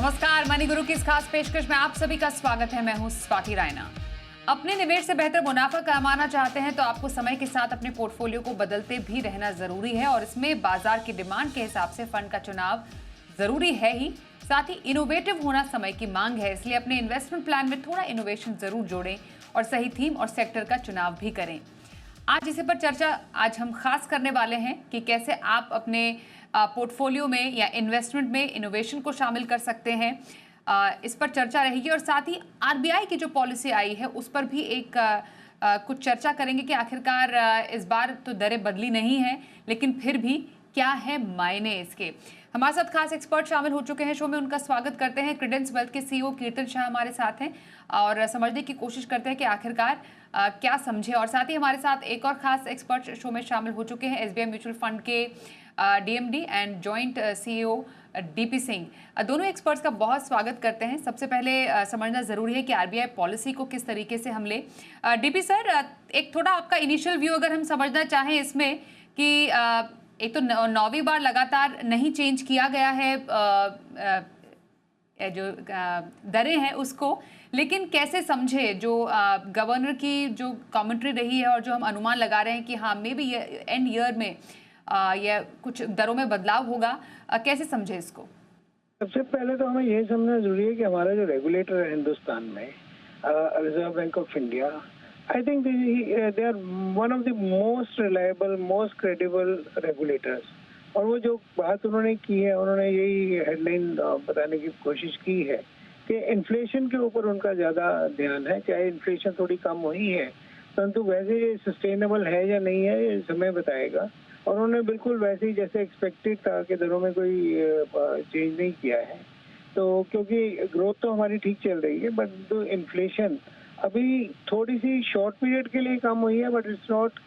नमस्कार, मनी गुरु की इस खास पेशकश में आप सभी का स्वागत है। मैं हूं स्वाति रायना। अपने निवेश से बेहतर मुनाफा कमाना चाहते हैं तो आपको समय के साथ अपने पोर्टफोलियो को बदलते भी रहना जरूरी है और इसमें बाजार की डिमांड के हिसाब से फंड का चुनाव जरूरी है ही। साथ ही इनोवेटिव होना समय की मांग है, इसलिए अपने इन्वेस्टमेंट प्लान में थोड़ा इनोवेशन जरूर जोड़ें और सही थीम और सेक्टर का चुनाव भी करें। आज इसी पर चर्चा आज हम खास करने वाले हैं कि कैसे आप अपने पोर्टफोलियो में या इन्वेस्टमेंट में इनोवेशन को शामिल कर सकते हैं। इस पर चर्चा रहेगी और साथ ही आरबीआई की जो पॉलिसी आई है उस पर भी एक कुछ चर्चा करेंगे कि आखिरकार इस बार तो दरें बदली नहीं है, लेकिन फिर भी क्या है मायने इसके। हमारे साथ खास एक्सपर्ट शामिल हो चुके हैं शो में, उनका स्वागत करते हैं। क्रेडेंस वेल्थ के सीईओ कीर्तन शाह हमारे साथ हैं और समझने की कोशिश करते हैं कि आखिरकार क्या समझे। और साथ ही हमारे साथ एक और खास एक्सपर्ट शो में शामिल हो चुके हैं, एसबीआई म्यूचुअल फंड के DMD and joint CEO DP Singh. दोनों एक्सपर्ट्स का बहुत स्वागत करते हैं। सबसे पहले समझना जरूरी है कि आरबीआई पॉलिसी को किस तरीके से हम ले। डीपी सर, एक थोड़ा आपका इनिशियल व्यू अगर हम समझना चाहें इसमें कि एक तो नौवीं बार लगातार नहीं चेंज किया गया है जो दरें हैं उसको, लेकिन कैसे समझे जो गवर्नर की जो कमेंट्री रही है और जो हम अनुमान लगा रहे हैं कि हाँ मे बी एंड ईयर में या कुछ दरों में बदलाव होगा, कैसे समझे इसको? सबसे पहले तो हमें यही समझना जरूरी है कि हमारा जो रेगुलेटर है हिंदुस्तान में, Reserve Bank of India, I think they are one of the most reliable, most credible regulators. और वो जो बात उन्होंने की है, उन्होंने यही हेडलाइन बताने की कोशिश की है कि इन्फ्लेशन के ऊपर उनका ज़्यादा ध्यान है। चाहे इन्फ्लेशन थोड़ी कम हुई है, परंतु वैसे सस्टेनेबल है या नहीं है ये समय बताएगा। और उन्होंने बिल्कुल वैसे ही जैसे एक्सपेक्टेड था कि दरों में कोई चेंज नहीं किया है। तो क्योंकि ग्रोथ तो हमारी ठीक चल रही है, बट जो इन्फ्लेशन अभी थोड़ी सी शॉर्ट पीरियड के लिए कम हुई है, but it's not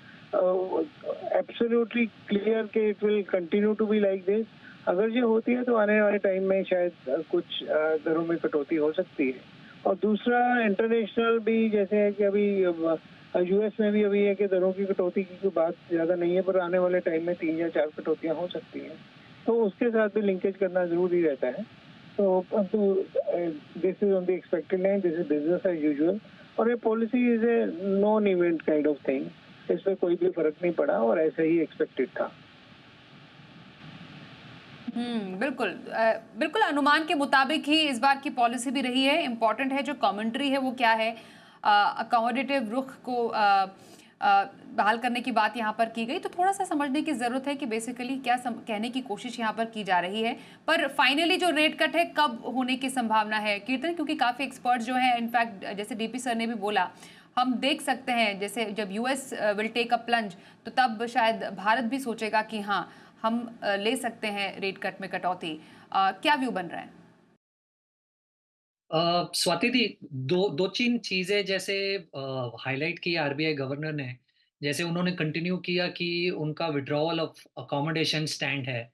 absolutely clear कि it will continue to be like this. अगर ये होती है तो आने वाले टाइम में शायद कुछ दरों में कटौती हो सकती है। और दूसरा, इंटरनेशनल भी जैसे है कि अभी यूएस में भी अभी है कि दरों की कटौती की कोई बात ज़्यादा नहीं है, पर आने वाले टाइम में 3 या 4 कटौतियाँ हो सकती हैं, तो उसके साथ भी लिंकेज करना जरूरी रहता है। तो this is on the expected line, this is business as usual. और ये policy is a non event kind of thing, इसमें कोई भी फर्क नहीं पड़ा और ऐसा ही एक्सपेक्टेड था। बिल्कुल बिल्कुल अनुमान के मुताबिक ही इस बार की पॉलिसी भी रही है। इम्पॉर्टेंट है जो कमेंट्री है वो क्या है। अकोमोडेटिव रुख को बहाल करने की बात यहाँ पर की गई, तो थोड़ा सा समझने की ज़रूरत है कि बेसिकली क्या कहने की कोशिश यहाँ पर की जा रही है। पर फाइनली जो रेट कट है कब होने की संभावना है कीर्तन? क्योंकि काफ़ी एक्सपर्ट जो हैं, इनफैक्ट जैसे डीपी सर ने भी बोला, हम देख सकते हैं जैसे जब US will take a plunge तो तब शायद भारत भी सोचेगा कि हाँ हम ले सकते हैं रेट कट में कटौती। क्या व्यू बन रहा है? स्वाति दी, दो तीन चीजें जैसे हाईलाइट की आरबीआई गवर्नर ने। जैसे उन्होंने कंटिन्यू किया कि उनका विड्रॉवल ऑफ अकोमोडेशन स्टैंड है।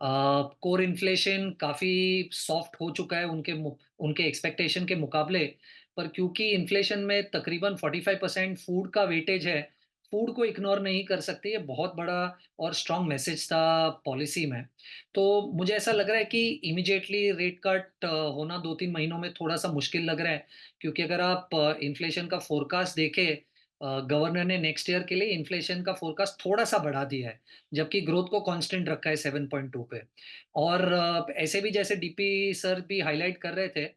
कोर इन्फ्लेशन काफी सॉफ्ट हो चुका है उनके एक्सपेक्टेशन के मुकाबले। पर क्योंकि इन्फ्लेशन में तकरीबन 45% फूड का वेटेज है, फूड को इग्नोर नहीं कर सकते। ये बहुत बड़ा और स्ट्रांग मैसेज था पॉलिसी में। तो मुझे ऐसा लग रहा है कि इमीडिएटली रेट कट होना 2-3 महीनों में थोड़ा-सा मुश्किल लग रहा है, क्योंकि अगर आप इन्फ्लेशन का फोरकास्ट देखें, गवर्नर ने नेक्स्ट ईयर के लिए इन्फ्लेशन का फोरकास्ट थोड़ा-सा बढ़ा दिया है, जबकि ग्रोथ को कांस्टेंट रखा है 7.2 पे। और ऐसे भी जैसे डीपी सर भी हाइलाइट कर रहे थे,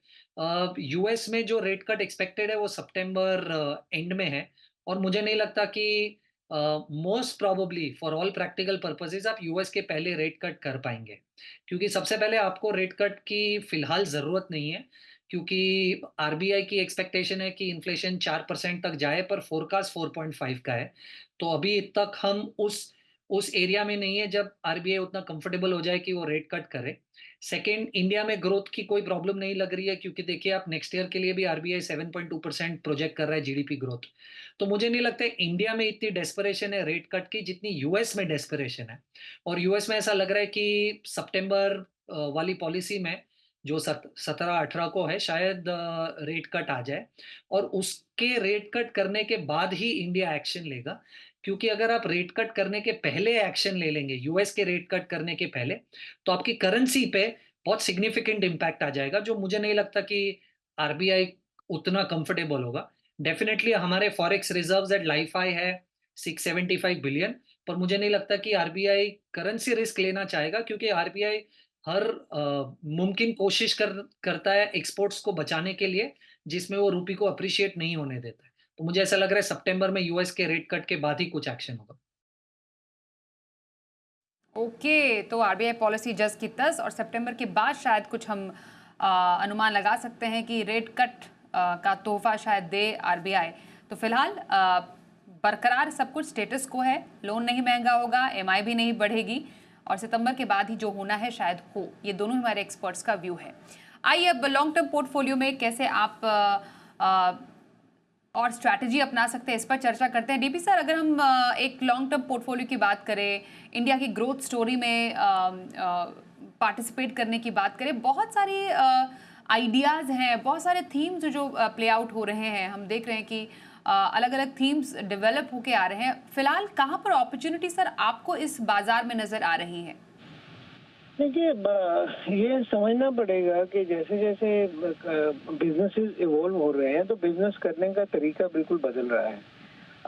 यूएस में जो रेट कट एक्सपेक्टेड है वो सितंबर एंड में है। और मुझे नहीं लगता कि most probably for all practical purposes आप यूएस के पहले रेट कट कर पाएंगे, क्योंकि सबसे पहले आपको रेट कट की फिलहाल जरूरत नहीं है, क्योंकि आरबीआई की एक्सपेक्टेशन है कि इन्फ्लेशन 4% तक जाए, पर फोरकास्ट 4.5 का है। तो अभी तक हम उस एरिया में नहीं है जब आरबीआई उतना कंफर्टेबल हो जाए कि वो रेट कट करे। सेकेंड, इंडिया में ग्रोथ की कोई प्रॉब्लम नहीं लग रही है, क्योंकि देखिए आप नेक्स्ट ईयर के लिए भी आरबीआई 7.2% प्रोजेक्ट कर रहा है जीडीपी ग्रोथ। तो मुझे नहीं लगता है इंडिया में इतनी डेस्परेशन है रेट कट की जितनी यूएस में डेस्परेशन है। और यूएस में ऐसा लग रहा है कि सितंबर वाली पॉलिसी में जो 17-18 को है, शायद रेट कट आ जाए और उसके रेट कट करने के बाद ही इंडिया एक्शन लेगा। क्योंकि अगर आप रेट कट करने के पहले एक्शन ले लेंगे, यूएस के रेट कट करने के पहले, तो आपकी करेंसी पे बहुत सिग्निफिकेंट इम्पैक्ट आ जाएगा, जो मुझे नहीं लगता कि आरबीआई उतना कंफर्टेबल होगा। डेफिनिटली हमारे forex reserves at life high है 675 बिलियन, पर मुझे नहीं लगता कि आरबीआई करेंसी रिस्क लेना चाहेगा, क्योंकि आरबीआई हर मुमकिन कोशिश करता है एक्सपोर्ट्स को बचाने के लिए, जिसमें वो रुपी को अप्रिशिएट नहीं होने देता है। तो मुझे ऐसा लग रहा है सितंबर में यूएस के रेट कट के बाद ही कुछ एक्शन होगा। ओके, तो आरबीआई पॉलिसी जस की तस, और सितंबर के बाद शायद कुछ हम अनुमान लगा सकते हैं कि रेट कट का तोहफा शायद दे आरबीआई। तो फिलहाल बरकरार सब कुछ स्टेटस को है, लोन नहीं महंगा होगा, एमआई भी नहीं बढ़ेगी, और सितंबर के बाद ही जो होना है शायद हो। ये दोनों हमारे एक्सपर्ट्स का व्यू है। आइए अब लॉन्ग टर्म पोर्टफोलियो में कैसे आप और स्ट्रैटेजी अपना सकते हैं, इस पर चर्चा करते हैं। डीपी सर, अगर हम एक लॉन्ग टर्म पोर्टफोलियो की बात करें, इंडिया की ग्रोथ स्टोरी में पार्टिसिपेट करने की बात करें, बहुत सारी आइडियाज़ हैं, बहुत सारे थीम्स जो प्ले आउट हो रहे हैं। हम देख रहे हैं कि अलग अलग थीम्स डेवलप होके आ रहे हैं। फिलहाल कहाँ पर अपॉर्चुनिटी सर आपको इस बाजार में नज़र आ रही है? देखिए, ये समझना पड़ेगा कि जैसे जैसे बिजनेसेस इवॉल्व हो रहे हैं तो बिजनेस करने का तरीका बिल्कुल बदल रहा है।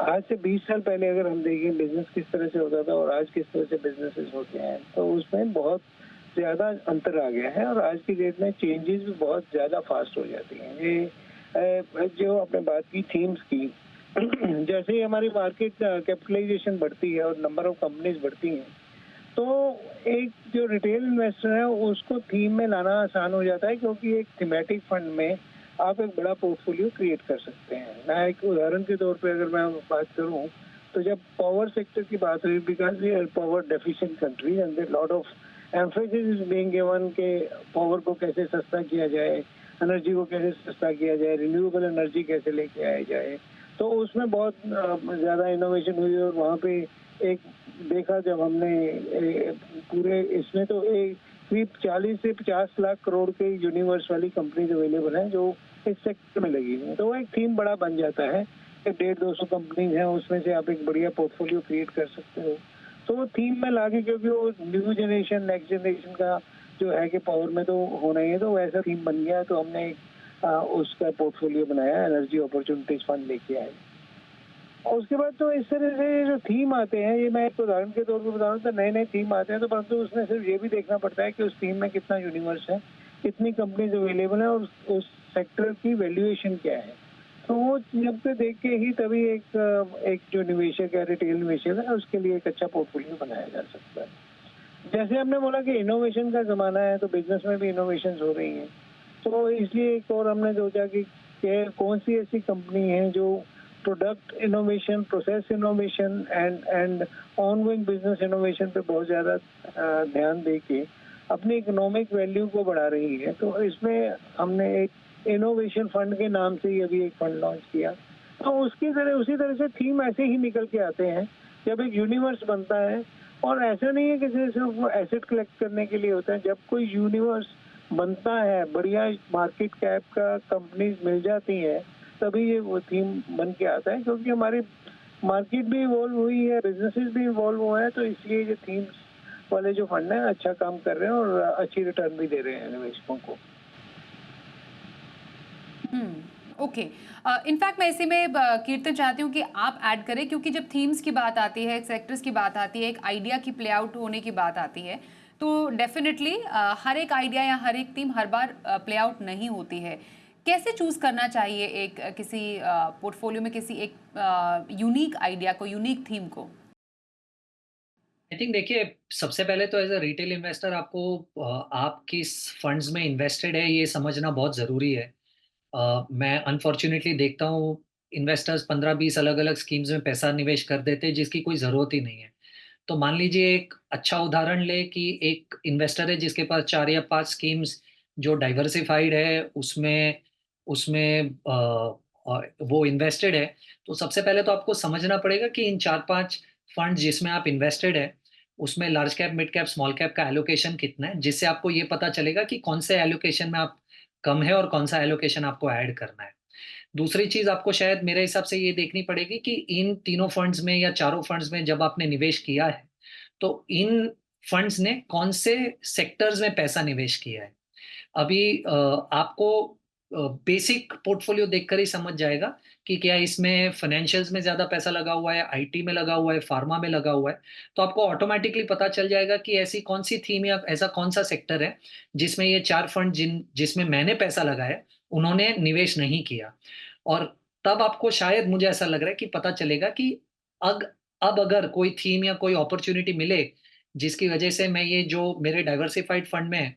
आज से 20 साल पहले अगर हम देखें बिजनेस किस तरह से होता था और आज किस तरह से बिजनेसेस होते हैं, तो उसमें बहुत ज़्यादा अंतर आ गया है और आज की डेट में चेंजेस भी बहुत ज़्यादा फास्ट हो जाती हैं। ये जो आपने बात की थीम्स की, जैसे ही हमारी मार्केट कैपिटलाइजेशन बढ़ती है और नंबर ऑफ कंपनीज बढ़ती हैं, तो एक जो रिटेल इन्वेस्टर है उसको थीम में लाना आसान हो जाता है, क्योंकि एक थीमेटिक फंड में आप एक बड़ा पोर्टफोलियो क्रिएट कर सकते हैं। मैं एक उदाहरण के तौर पे अगर मैं बात करूं, तो जब पावर सेक्टर की बात हुई, because we are power deficient country and lot of emphasis is being given के पावर को कैसे सस्ता किया जाए, एनर्जी को कैसे सस्ता किया जाए, रिन्यूएबल एनर्जी कैसे लेके आया जाए, तो उसमें बहुत ज़्यादा इनोवेशन हुई। और वहाँ पे एक देखा जब हमने पूरे इसमें, तो एक करीब 40 से 50 लाख करोड़ के यूनिवर्स वाली कंपनीज अवेलेबल हैं जो इस सेक्टर में लगी हुई हैं, तो वो एक थीम बड़ा बन जाता है कि 150-200 कंपनीज हैं, उसमें से आप एक बढ़िया पोर्टफोलियो क्रिएट कर सकते हो। तो वो थीम में लाके, क्योंकि वो न्यू जनरेशन नेक्स्ट जनरेशन का जो है कि पावर में तो होना ही है, तो वैसा थीम बन गया, तो हमने उसका पोर्टफोलियो बनाया, एनर्जी अपॉर्चुनिटीज फंड लेके आए। और उसके बाद तो इस तरह से जो थीम आते हैं, ये मैं एक उदाहरण के तौर पर बता रहा हूँ, तो नए नए थीम आते हैं, तो परंतु उसमें सिर्फ ये भी देखना पड़ता है कि उस थीम में कितना यूनिवर्स है, कितनी कंपनीज अवेलेबल है और उस सेक्टर की वैल्यूएशन क्या है। तो वो जब से देख के ही तभी एक जो निवेशक है, रिटेल निवेशक है, उसके लिए एक अच्छा पोर्टफोलियो बनाया जा सकता है। जैसे हमने बोला कि इनोवेशन का जमाना है, तो बिजनेस में भी इनोवेशन हो रही हैं, तो इसलिए एक और हमने सोचा कि कौन सी ऐसी कंपनी है जो product innovation, process innovation and ongoing business innovation पे बहुत ज़्यादा ध्यान दे के अपनी इकोनॉमिक वैल्यू को बढ़ा रही है। तो इसमें हमने एक इनोवेशन फंड के नाम से ही अभी एक फंड लॉन्च किया। तो उसी तरह से थीम ऐसे ही निकल के आते हैं जब एक यूनिवर्स बनता है। और ऐसा नहीं है कि सिर्फ एसेट कलेक्ट करने के लिए होता है। जब कोई यूनिवर्स बनता है, बढ़िया मार्केट कैप का कंपनीज मिल जाती हैं, तभी ये वो थीम बन के आता है, क्योंकि हमारी मार्केट भी इवॉल्व हुई है, बिजनेसेस भी इवॉल्व हुए हैं, तो इसलिए ये थीम्स वाले जो फंड हैं अच्छा काम कर रहे हैं और अच्छी रिटर्न भी दे रहे हैं निवेशकों को। ओके। इनफैक्ट मैं इसी में कीर्तन चाहती हूँ कि आप ऐड करें, क्योंकि जब थीम्स की बात आती है, सेक्टर्स की बात आती है, एक आइडिया की प्ले आउट होने की बात आती है, तो डेफिनेटली हर एक आइडिया या हर एक थीम हर बार प्ले आउट नहीं होती है। कैसे चूज करना चाहिए एक किसी पोर्टफोलियो में किसी एक यूनिक आइडिया को, यूनिक थीम को? आई थिंक देखिए, सबसे पहले तो एज अ रिटेल इन्वेस्टर आपको आप किस फंड्स में इन्वेस्टेड है ये समझना बहुत ज़रूरी है। मैं अनफॉर्चुनेटली देखता हूँ इन्वेस्टर्स 15-20 अलग-अलग स्कीम्स में पैसा निवेश कर देते हैं जिसकी कोई ज़रूरत ही नहीं है। तो मान लीजिए एक अच्छा उदाहरण लें कि एक इन्वेस्टर है जिसके पास 4 या 5 स्कीम्स जो डाइवर्सिफाइड है उसमें उसमें वो इन्वेस्टेड है। तो सबसे पहले तो आपको समझना पड़ेगा कि इन 4-5 फंड्स जिसमें आप इन्वेस्टेड है, उसमें large cap, mid cap, small cap का एलोकेशन कितना है, जिससे आपको ये पता चलेगा कि कौन से एलोकेशन में आप कम है और कौन सा एलोकेशन आपको ऐड करना है। दूसरी चीज़ आपको शायद मेरे हिसाब से ये देखनी पड़ेगी कि इन तीनों फंड्स में या चारों फंड्स में जब आपने निवेश किया है, तो इन फंड्स ने कौन से सेक्टर्स में पैसा निवेश किया है। अभी आपको बेसिक पोर्टफोलियो देखकर ही समझ जाएगा कि क्या इसमें फाइनेंशियल्स में ज़्यादा पैसा लगा हुआ है, आईटी में लगा हुआ है, फार्मा में लगा हुआ है। तो आपको ऑटोमैटिकली पता चल जाएगा कि ऐसी कौन-सी थीम या ऐसा कौन-सा सेक्टर है, जिसमें ये 4 फंड जिसमें मैंने पैसा लगाया, उन्होंने निवेश नहीं किया। और तब आपको शायद मुझे ऐसा लग रहा है कि पता चलेगा कि अग अब अगर कोई थीम या कोई अपॉर्च्युनिटी मिले, जिसकी वजह से मैं ये जो मेरे डाइवर्सिफाइड फंड में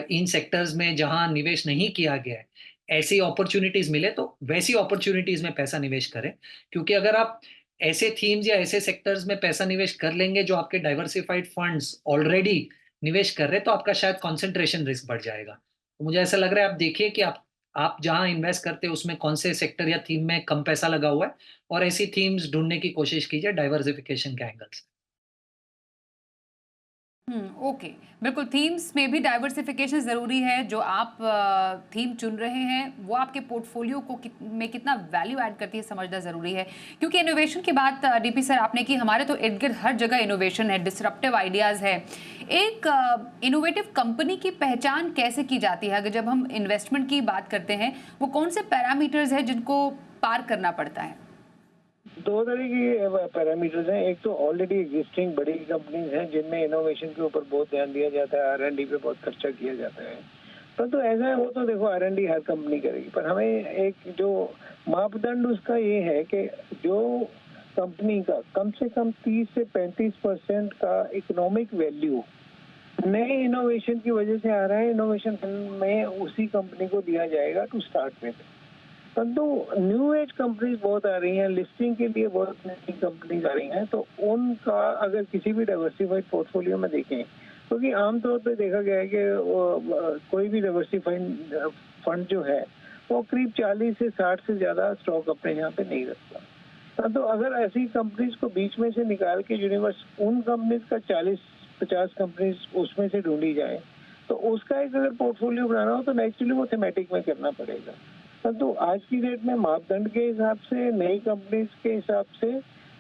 इन सेक्टर्स में जहाँ निवेश नहीं किया गया है, ऐसी अपॉर्च्युनिटीज़ मिले तो वैसी अपॉर्च्युनिटीज़ में पैसा निवेश करें। क्योंकि अगर आप ऐसे थीम्स या ऐसे सेक्टर्स में पैसा निवेश कर लेंगे जो आपके डाइवर्सिफाइड फंड्स ऑलरेडी निवेश कर रहे हैं, तो आपका शायद कंसंट्रेशन रिस्क बढ़ जाएगा। तो मुझे ऐसा लग रहा है आप देखिए कि आप जहाँ इन्वेस्ट करते हैं उसमें कौन से सेक्टर या थीम में कम पैसा लगा हुआ है और ऐसी थीम्स ढूँढने की कोशिश कीजिए डाइवर्सिफिकेशन के एंगल से। ओके। बिल्कुल, थीम्स में भी डाइवर्सिफ़िकेशन ज़रूरी है। जो आप थीम चुन रहे हैं, वो आपके पोर्टफ़ोलियो को में कितना वैल्यू ऐड करती है, समझना ज़रूरी है। क्योंकि इनोवेशन की बात डीपी सर आपने की, हमारे तो इर्द-गिर्द हर जगह इनोवेशन है, डिसरप्टिव आइडियाज़ है। एक इनोवेटिव कंपनी की पहचान कैसे की जाती है? अगर जब हम इन्वेस्टमेंट की बात करते हैं, वो कौन से पैरामीटर्स हैं जिनको पार करना पड़ता है? दो तरह की पैरामीटर्स हैं। एक तो ऑलरेडी एग्जिस्टिंग बड़ी कंपनीज हैं जिनमें इनोवेशन के ऊपर बहुत ध्यान दिया जाता है, R&D पे बहुत खर्चा किया जाता है। परंतु ऐसा है, वो तो देखो R&D हर कंपनी करेगी, पर हमें एक जो मापदंड उसका ये है कि जो कंपनी का कम से कम 30 से 35% का इकोनॉमिक वैल्यू नए इनोवेशन की वजह से आ रहा है, इनोवेशन में उसी कंपनी को दिया जाएगा टू स्टार्ट विद। परंतु न्यू एज कंपनीज बहुत आ रही हैं, लिस्टिंग के लिए बहुत नई कंपनीज आ रही हैं, तो उनका अगर किसी भी डाइवर्सिफाइड पोर्टफोलियो में देखें, क्योंकि आमतौर पे देखा गया है कि कोई भी डाइवर्सिफाइड फंड जो है वो करीब 40 से 60 से ज़्यादा स्टॉक अपने यहाँ पे नहीं रखता। तो अगर ऐसी कंपनीज को बीच में से निकाल के यूनिवर्स उन कंपनीज का 40-50 कंपनीज उसमें से ढूंढी जाए, तो उसका एक अगर पोर्टफोलियो बनाना हो तो नेचुरली वो थीमेटिक में करना पड़ेगा। परंतु आज की डेट में मापदंड के हिसाब से, नई कंपनीज के हिसाब से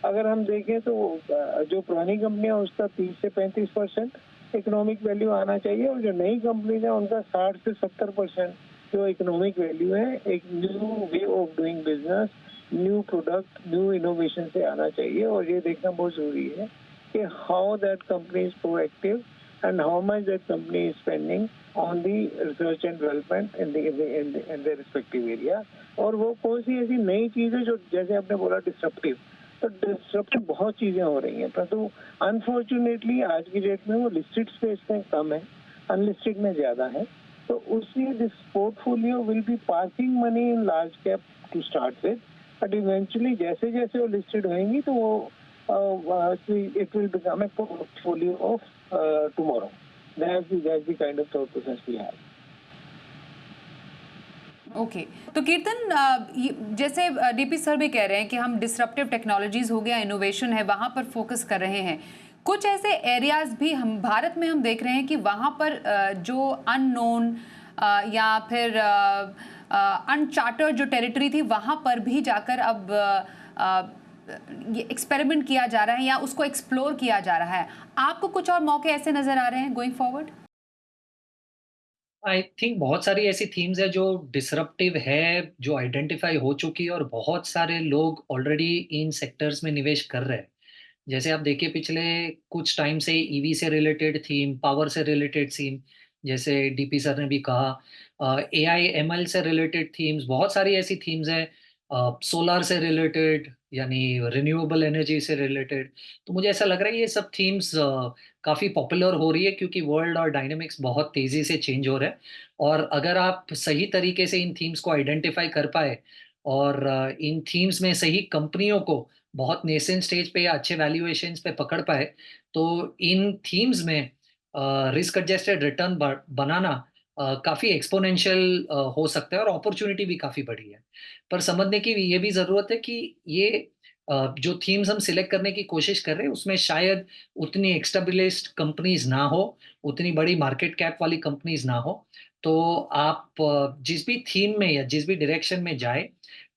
अगर हम देखें तो जो पुरानी कंपनियां उसका 30 से 35% इकोनॉमिक वैल्यू आना चाहिए, और जो नई कंपनीज है उनका 60 से 70% जो इकोनॉमिक वैल्यू है एक new way of doing business, new product, new innovation से आना चाहिए। और ये देखना बहुत जरूरी है कि how that company is proactive and how much that company is spending on the research and development in the respective area, और वो कौन सी ऐसी नई चीजें जो जैसे आपने बोला डिसरप्टिव, तो डिसरप्टिव बहुत चीजें हो रही हैं, परंतु अनफॉर्चुनेटली आज की डेट में वो लिस्टेड स्पेस में कम है, अनलिस्टेड में ज्यादा है। तो उसलिए this portfolio will be parking money in large cap to start with, but eventually जैसे जैसे वो लिस्टेड होंगी तो वो it will become a portfolio of tomorrow. That's the kind of thought process we have. Okay. तो कीर्तन, जैसे DP sir भी कह रहे हैं कि हम डिसरप्टिव टेक्नोलॉजीज हो गया, इनोवेशन है, वहाँ पर फोकस कर रहे हैं। कुछ ऐसे एरियाज भी हम भारत में हम देख रहे हैं कि वहाँ पर जो अननोन या फिर अनचार्टर्ड जो टेरिटरी थी, वहाँ पर भी जाकर अब ये एक्सपेरिमेंट किया जा रहा है या उसको एक्सप्लोर किया जा रहा है। आपको कुछ और मौके ऐसे नजर आ रहे हैं गोइंग फॉरवर्ड? आई थिंक बहुत सारी ऐसी थीम्स है जो डिसरप्टिव है, जो आइडेंटिफाई हो चुकी है और बहुत सारे लोग ऑलरेडी इन सेक्टर्स में निवेश कर रहे हैं। जैसे आप देखिए पिछले कुछ टाइम से ईवी से रिलेटेड थीम, पावर से रिलेटेड थीम, जैसे डीपी सर ने भी कहा, एआई एमएल से रिलेटेड थीम्स, बहुत सारी ऐसी थीम्स हैं, सोलर से रिलेटेड यानी रिन्यूएबल एनर्जी से रिलेटेड। तो मुझे ऐसा लग रहा है ये सब थीम्स काफ़ी पॉपुलर हो रही है क्योंकि वर्ल्ड और डायनामिक्स बहुत तेज़ी से चेंज हो रहा है। और अगर आप सही तरीके से इन थीम्स को आइडेंटिफाई कर पाए और इन थीम्स में सही कंपनियों को बहुत नेसेंट स्टेज पे या अच्छे वैल्यूएशंस पे पकड़ पाए, तो इन थीम्स में रिस्क एडजस्टेड रिटर्न बनाना काफ़ी एक्सपोनेंशियल हो सकता है और अपॉर्चुनिटी भी काफ़ी बड़ी है। पर समझने की ये भी ज़रूरत है कि ये जो थीम्स हम सिलेक्ट करने की कोशिश कर रहे हैं उसमें शायद उतनी एस्टेब्लिश्ड कंपनीज़ ना हो, उतनी बड़ी मार्केट कैप वाली कंपनीज़ ना हो। तो आप जिस भी थीम में या जिस भी डायरेक्शन में जाएँ,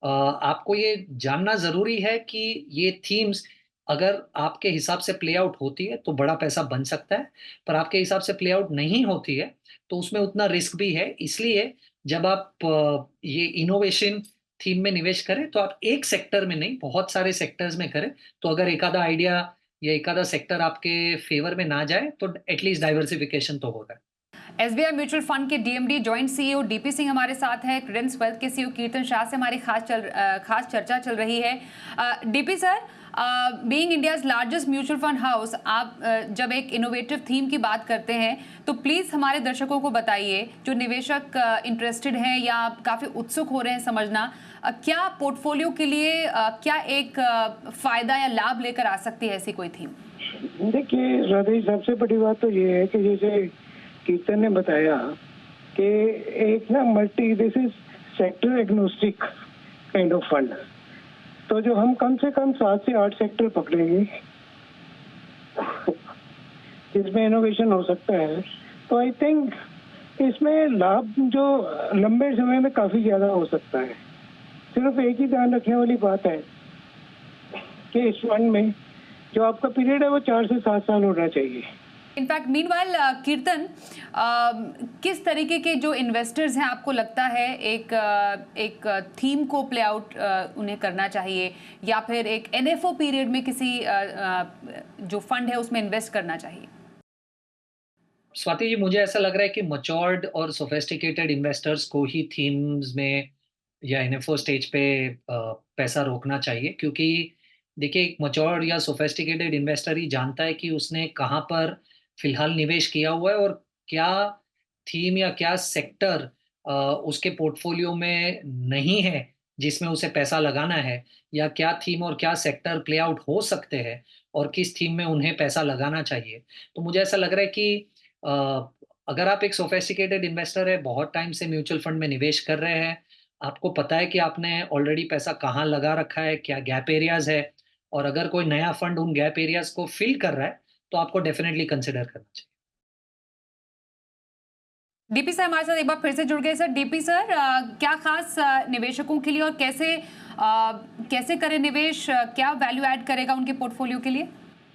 आपको ये जानना ज़रूरी है कि ये थीम्स अगर आपके हिसाब से प्ले आउट होती है तो बड़ा पैसा बन सकता है, पर आपके हिसाब से प्ले आउट नहीं होती है, तो उसमें उतना रिस्क भी है। इसलिए जब आप ये इनोवेशन थीम में निवेश करें, तो आप एक सेक्टर में नहीं, बहुत सारे सेक्टर्स में करें। तो अगर एक आधा आइडिया या एक आधा सेक्टर आपके फेवर में ना जाए, तो एटलीस्ट डाइवर्सिफिकेशन तो होगा। एसबीआई म्यूचुअल फंड के DMD joint CEO DP Singh हमारे साथ हैं। क्रेडेंस वेल्थ के सीईओ कीर्तन शाह से हमारी खास चर्चा चल रही है। DP sir, being India's largest mutual fund house, आप जब एक इनोवेटिव थीम की बात करते हैं तो प्लीज़ हमारे दर्शकों को बताइए, जो निवेशक इंटरेस्टेड हैं या काफ़ी उत्सुक हो रहे हैं समझना, क्या पोर्टफोलियो के लिए क्या एक फ़ायदा या लाभ लेकर आ सकती है ऐसी कोई थीम? देखिए राधेश, सबसे बड़ी बात तो ये है कि जैसे कीर्तन ने बताया कि एक ना multi, this is sector agnostic kind of fund. तो जो हम कम से कम 7 से 8 सेक्टर पकड़ेंगे जिसमें इनोवेशन हो सकता है, तो आई थिंक इसमें लाभ जो लंबे समय में काफी ज्यादा हो सकता है। सिर्फ एक ही ध्यान रखने वाली बात है कि इस फंड में जो आपका पीरियड है वो 4 से 7 साल होना चाहिए। इनफैक्ट मीनवाइल कीर्तन, किस तरीके के जो इन्वेस्टर्स हैं आपको लगता है एक थीम को प्ले आउट उन्हें करना चाहिए, या फिर एक एनएफओ पीरियड में किसी जो फंड है उसमें इन्वेस्ट करना चाहिए? स्वाति जी, मुझे ऐसा लग रहा है कि मैच्योर्ड और सोफिस्टिकेटेड इन्वेस्टर्स को ही थीम्स में या एनएफओ स्टेज पे पैसा रोकना चाहिए, क्योंकि देखिए, एक मैच्योर्ड या सोफिस्टिकेटेड इन्वेस्टर ही जानता है कि उसने कहाँ पर फिलहाल निवेश किया हुआ है, और क्या थीम या क्या सेक्टर उसके पोर्टफोलियो में नहीं है जिसमें उसे पैसा लगाना है, या क्या थीम और क्या सेक्टर प्ले आउट हो सकते हैं और किस थीम में उन्हें पैसा लगाना चाहिए। तो मुझे ऐसा लग रहा है कि अ, अगर आप एक सोफिस्टिकेटेड इन्वेस्टर है, बहुत टाइम से म्यूचुअल फंड में निवेश कर रहे हैं, आपको पता है कि आपने ऑलरेडी पैसा कहाँ लगा रखा है, क्या गैप एरियाज़ है, और अगर कोई नया फंड उन गैप एरियाज़ को फिल कर रहा है, तो आपको डेफिनिटली कंसिडर करना चाहिए। डीपी सर हमारे साथ एक बार फिर से जुड़ गए। सर, डीपी सर, क्या खास निवेशकों के लिए और कैसे करें निवेश, क्या वैल्यू ऐड करेगा उनके पोर्टफोलियो के लिए?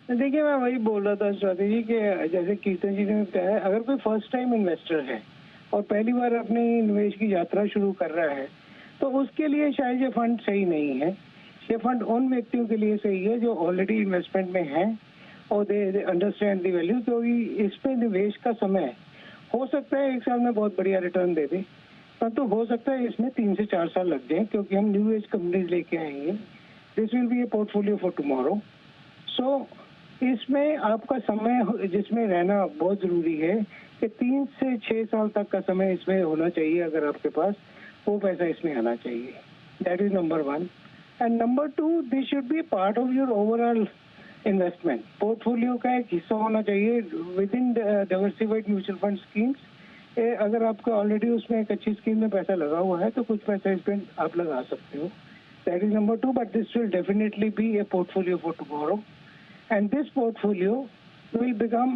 देखिए, मैं वही बोल रहा था स्वाति जी कि जैसे कीर्तन जी ने बताया, अगर कोई फर्स्ट टाइम इन्वेस्टर है और पहली बार अपनी निवेश की यात्रा शुरू कर रहा है, तो उसके लिए शायद ये फंड सही नहीं है। ये फंड उन व्यक्तियों के लिए सही है जो ऑलरेडी इन्वेस्टमेंट में हैं और दे अंडरस्टैंड द वैल्यू, क्योंकि इसमें निवेश का समय हो सकता है 1 साल में बहुत बढ़िया रिटर्न दे दे, परंतु हो सकता है इसमें 3 से 4 साल लग जाए, क्योंकि हम न्यू एज कंपनीज लेके आएंगे। This will be a portfolio for tomorrow. So इसमें आपका समय जिसमें रहना बहुत जरूरी है कि 3 से 6 साल तक का समय इसमें होना चाहिए। अगर आपके पास वो पैसा इसमें आना चाहिए, that is number 1। And number 2, this should be part of your overall investment portfolio का एक हिस्सा होना चाहिए with in diversified mutual fund schemes. अगर आपका ऑलरेडी उसमें एक अच्छी स्कीम में पैसा लगा हुआ है तो कुछ पैसा इसमें आप लगा सकते हो। That is number 2, but this will definitely be a portfolio for tomorrow, and this portfolio will become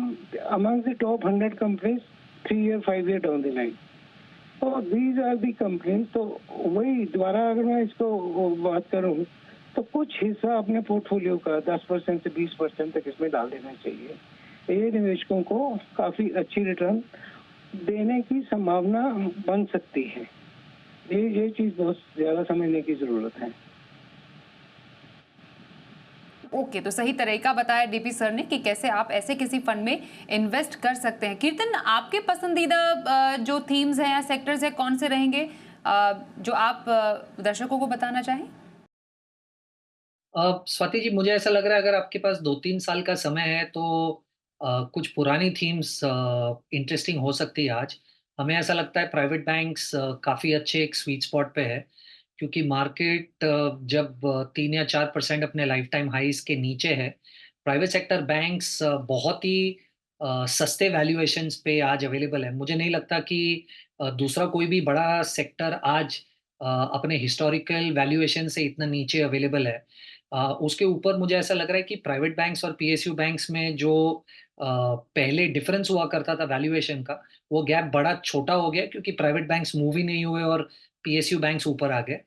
among the top 100 companies 3 year 5 year down the line. So these are the companies। तो वही दोबारा अगर मैं इसको बात करूं तो कुछ हिस्सा अपने पोर्टफोलियो का 10% से 20% तक इसमें डाल देना चाहिए। ये निवेशकों को काफी अच्छी रिटर्न देने की संभावना बन सकती है। ये चीज बहुत ज्यादा समझने की जरूरत है। ओके, तो सही तरीका बताया डीपी सर ने कि कैसे आप ऐसे किसी फंड में इन्वेस्ट कर सकते हैं। कीर्तन, आपके पसंदीदा जो थीम्स हैं या सेक्टर्स हैं कौन से रहेंगे, जो आप दर्शकों को बताना चाहें? स्वाति जी, मुझे ऐसा लग रहा है अगर आपके पास 2-3 साल का समय है, तो कुछ पुरानी थीम्स इंटरेस्टिंग हो सकती है आज। हमें ऐसा लगता है प्राइवेट बैंक्स काफ़ी अच्छे एक स्वीट स्पॉट पे है, क्योंकि मार्केट जब 3 या 4% अपने लाइफ टाइम हाईज़ के नीचे है, प्राइवेट सेक्टर बैंक्स बहुत ही सस्ते वैल्यूएशंस पे आज अवेलेबल है। मुझे नहीं लगता कि दूसरा कोई भी बड़ा सेक्टर आज अपने हिस्टोरिकल वैल्यूएशन से इतना नीचे अवेलेबल है। उसके ऊपर मुझे ऐसा लग रहा है कि प्राइवेट बैंक्स और पीएसयू बैंक्स में जो पहले डिफरेंस हुआ करता था वैल्यूएशन का, वो गैप बड़ा छोटा हो गया, क्योंकि प्राइवेट बैंक्स मूव ही नहीं हुए और पीएसयू बैंक्स ऊपर आ गए।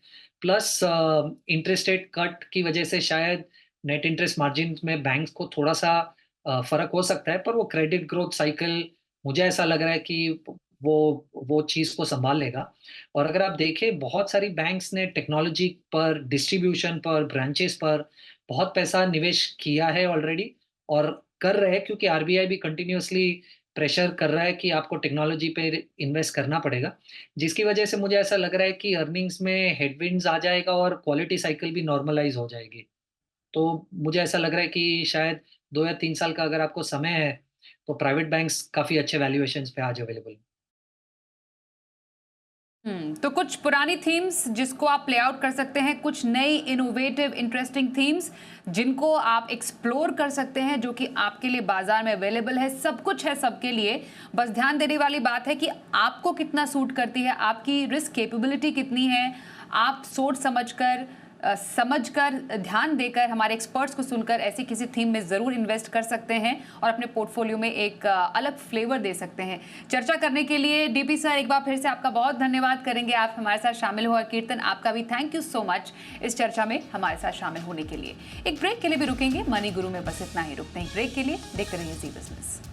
प्लस इंटरेस्ट रेट कट की वजह से शायद नेट इंटरेस्ट मार्जिन में बैंक्स को थोड़ा-सा फ़र्क हो सकता है, पर वो क्रेडिट ग्रोथ साइकिल मुझे ऐसा लग रहा है कि वो चीज़ को सँभाल लेगा। और अगर आप देखें बहुत सारी बैंक्स ने टेक्नोलॉजी पर, डिस्ट्रीब्यूशन पर, ब्रांचेस पर बहुत पैसा निवेश किया है ऑलरेडी और कर रहे हैं क्योंकि आरबीआई भी कंटिन्यूअसली प्रेशर कर रहा है कि आपको टेक्नोलॉजी पे इन्वेस्ट करना पड़ेगा। जिसकी वजह से मुझे ऐसा लग रहा है कि अर्निंग्स में हेडविंड्स आ जाएगा और क्वालिटी साइकिल भी नॉर्मलाइज़ हो जाएगी। तो मुझे ऐसा लग रहा है कि शायद 2 या 3 साल का अगर आपको समय है, तो प्राइवेट बैंक्स काफ़ी अच्छे वैल्यूएशंस पे आज अवेलेबल हैं। तो कुछ पुरानी थीम्स जिसको आप प्ले आउट कर सकते हैं, कुछ नई इनोवेटिव इंटरेस्टिंग थीम्स जिनको आप एक्सप्लोर कर सकते हैं, जो कि आपके लिए बाजार में अवेलेबल है। सब कुछ है सबके लिए, बस ध्यान देने वाली बात है कि आपको कितना सूट करती है, आपकी रिस्क कैपेबिलिटी कितनी है। आप समझकर ध्यान देकर हमारे एक्सपर्ट्स को सुनकर ऐसी किसी थीम में ज़रूर इन्वेस्ट कर सकते हैं और अपने पोर्टफोलियो में एक अलग फ्लेवर दे सकते हैं। चर्चा करने के लिए डीपी सर एक बार फिर से आपका बहुत धन्यवाद करेंगे, आप हमारे साथ शामिल हुआ। कीर्तन, आपका भी थैंक यू सो मच इस चर्चा में हमारे साथ शामिल होने के लिए। एक ब्रेक के लिए भी रुकेंगे, मनी गुरु में बस इतना ही रुकते हैं। ब्रेक के लिए देखते रहिए जी बिजनेस।